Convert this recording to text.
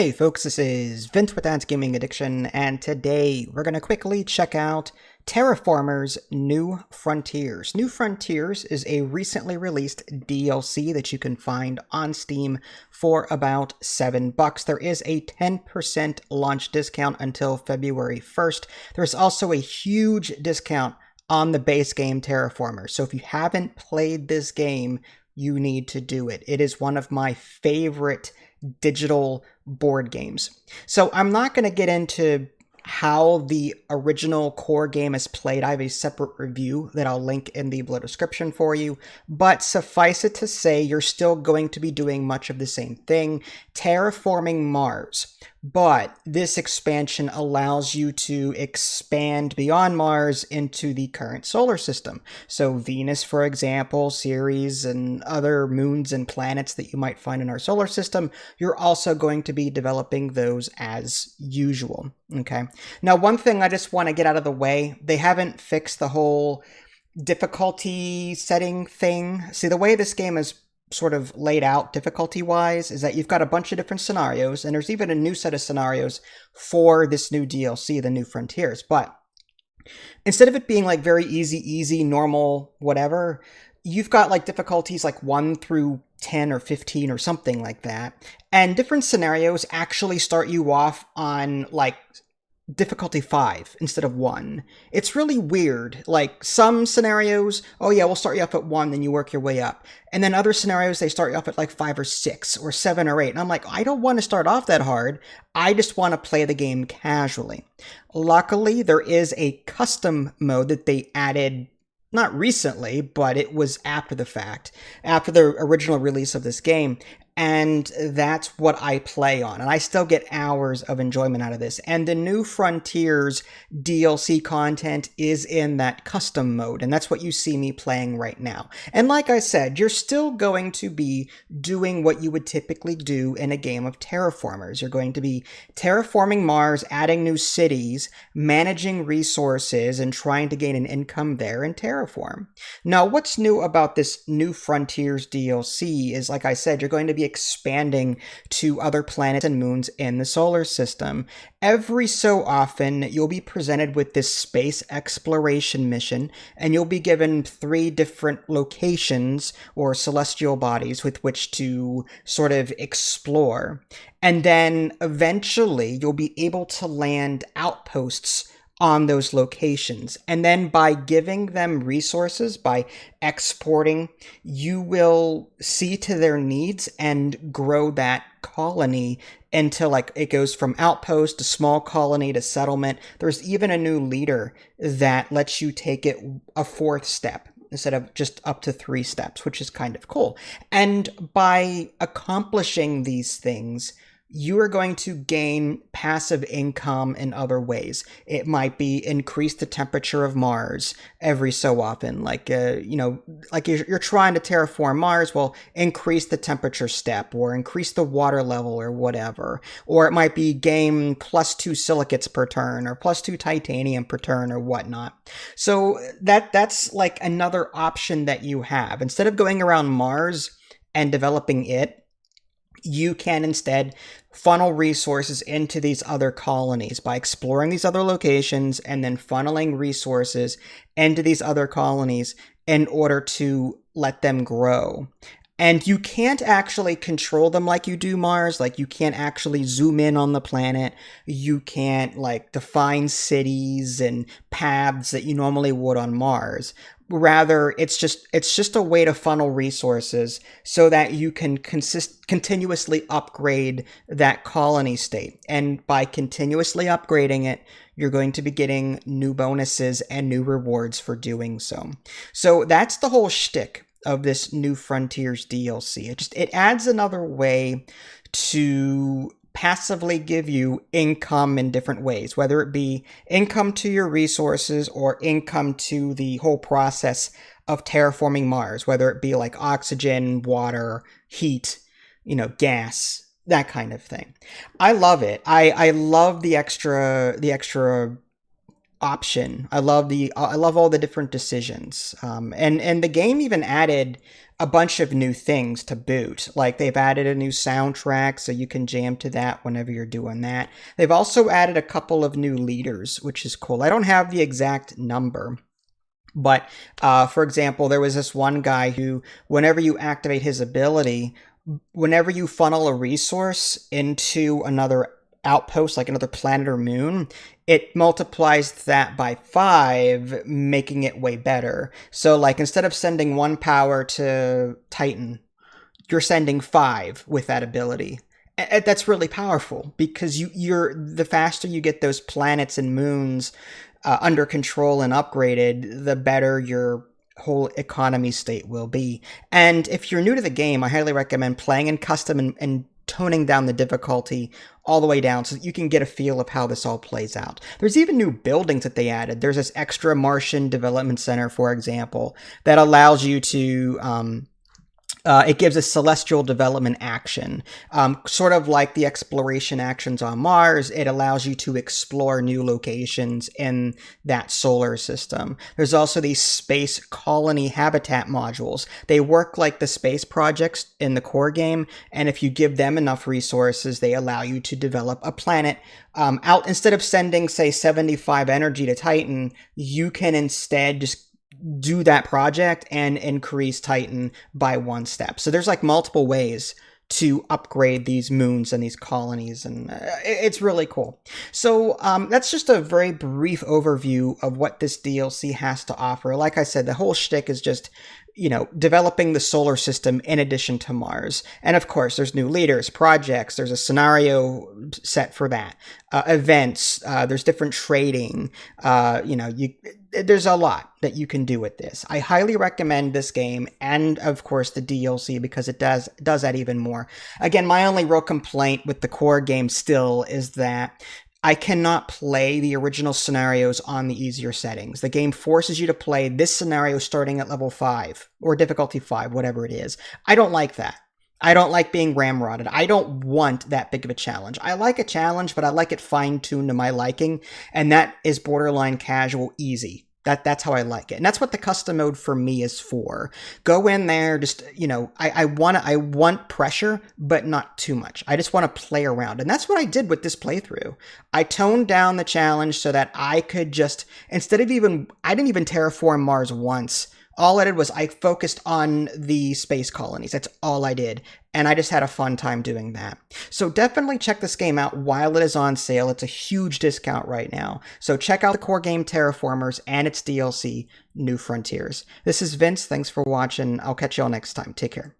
Hey folks, this is Vince with Dad's Gaming Addiction, and today we're going to quickly check out Terraformers New Frontiers. New Frontiers is a recently released DLC that you can find on Steam for about $7. There is a 10% launch discount until February 1st. There's also a huge discount on the base game Terraformers. So if you haven't played this game, you need to do it. It is one of my favorite digital board games. So I'm not going to get into how the original core game is played. I have a separate review that I'll link in the below description for you, but suffice it to say you're still going to be doing much of the same thing, terraforming Mars. But this expansion allows you to expand beyond Mars into the current solar system. So Venus, for example, Ceres, and other moons and planets that you might find in our solar system, you're also going to be developing those as usual. Okay. Now, one thing I just want to get out of the way, they haven't fixed the whole difficulty setting thing. See, the way this game is sort of laid out difficulty-wise is that you've got a bunch of different scenarios, and there's even a new set of scenarios for this new DLC, the New Frontiers. But instead of it being like very easy, normal, whatever, you've got like difficulties like 1 through 10 or 15 or something like that. And different scenarios actually start you off on like difficulty 5 instead of 1. It's really weird. Like some scenarios, oh yeah, we'll start you off at 1, then you work your way up. And then other scenarios, they start you off at like 5 or 6 or 7 or 8. And I'm like, I don't want to start off that hard. I just want to play the game casually. Luckily, there is a custom mode that they added not recently, but it was after the fact, after the original release of this game. And that's what I play on. And I still get hours of enjoyment out of this. And the New Frontiers DLC content is in that custom mode. And that's what you see me playing right now. And like I said, you're still going to be doing what you would typically do in a game of Terraformers. You're going to be terraforming Mars, adding new cities, managing resources, and trying to gain an income there in Terraform. Now, what's new about this New Frontiers DLC is, like I said, you're going to be expanding to other planets and moons in the solar system. Every so often, you'll be presented with this space exploration mission, and you'll be given 3 different locations or celestial bodies with which to sort of explore. And then eventually, you'll be able to land outposts on those locations. And then by giving them resources, by exporting, you will see to their needs and grow that colony until like it goes from outpost to small colony to settlement. There's even a new leader that lets you take it a 4th step instead of just up to 3 steps, which is kind of cool. And by accomplishing these things, you are going to gain passive income in other ways. It might be increase the temperature of Mars every so often. Like, like you're trying to terraform Mars, well, increase the temperature step or increase the water level or whatever. Or it might be gain +2 silicates per turn or +2 titanium per turn or whatnot. So that's like another option that you have. Instead of going around Mars and developing it, you can instead funnel resources into these other colonies by exploring these other locations and then funneling resources into these other colonies in order to let them grow. And you can't actually control them like you do Mars. Like you can't actually zoom in on the planet. You can't like define cities and paths that you normally would on Mars. Rather, it's just a way to funnel resources so that you can continuously upgrade that colony state. And by continuously upgrading it, you're going to be getting new bonuses and new rewards for doing so. So that's the whole shtick of this New Frontiers DLC. It adds another way to passively give you income in different ways, whether it be income to your resources or income to the whole process of terraforming Mars, whether it be like oxygen, water, heat, gas, that kind of thing. I love it. I love the extra option. I love all the different decisions. And the game even added a bunch of new things to boot. Like they've added a new soundtrack so you can jam to that whenever you're doing that. They've also added a couple of new leaders, which is cool. I don't have the exact number, but for example, there was this one guy who, whenever you activate his ability, whenever you funnel a resource into another outpost, like another planet or moon, it multiplies that by 5, making it way better. So like instead of sending 1 power to Titan, you're sending 5 with that ability. That's really powerful because you're the faster you get those planets and moons under control and upgraded, the better your whole economy state will be. And if you're new to the game, I highly recommend playing in custom and toning down the difficulty all the way down so that you can get a feel of how this all plays out. There's even new buildings that they added. There's this extra Martian development center, for example, that allows you to it gives a celestial development action, sort of like the exploration actions on Mars. It allows you to explore new locations in that solar system. There's also these space colony habitat modules. They work like the space projects in the core game, and if you give them enough resources, they allow you to develop a planet out. Instead of sending, say, 75 energy to Titan, you can instead just do that project and increase Titan by 1 step. So there's like multiple ways to upgrade these moons and these colonies, and it's really cool. So that's just a very brief overview of what this DLC has to offer. Like I said, the whole shtick is just, developing the solar system in addition to Mars. And of course, there's new leaders, projects, there's a scenario set for that, events, there's different trading, there's a lot that you can do with this. I highly recommend this game and, of course, the DLC because it does that even more. Again, my only real complaint with the core game still is that I cannot play the original scenarios on the easier settings. The game forces you to play this scenario starting at level 5 or difficulty 5, whatever it is. I don't like that. I don't like being ramrodded. I don't want that big of a challenge. I like a challenge, but I like it fine-tuned to my liking, and that is borderline casual easy. That's how I like it. And that's what the custom mode for me is for. Go in there, just, I want pressure, but not too much. I just want to play around. And that's what I did with this playthrough. I toned down the challenge so that I could just, I didn't even terraform Mars once. All I did was I focused on the space colonies. That's all I did. And I just had a fun time doing that. So definitely check this game out while it is on sale. It's a huge discount right now. So check out the core game Terraformers and its DLC, New Frontiers. This is Vince. Thanks for watching. I'll catch you all next time. Take care.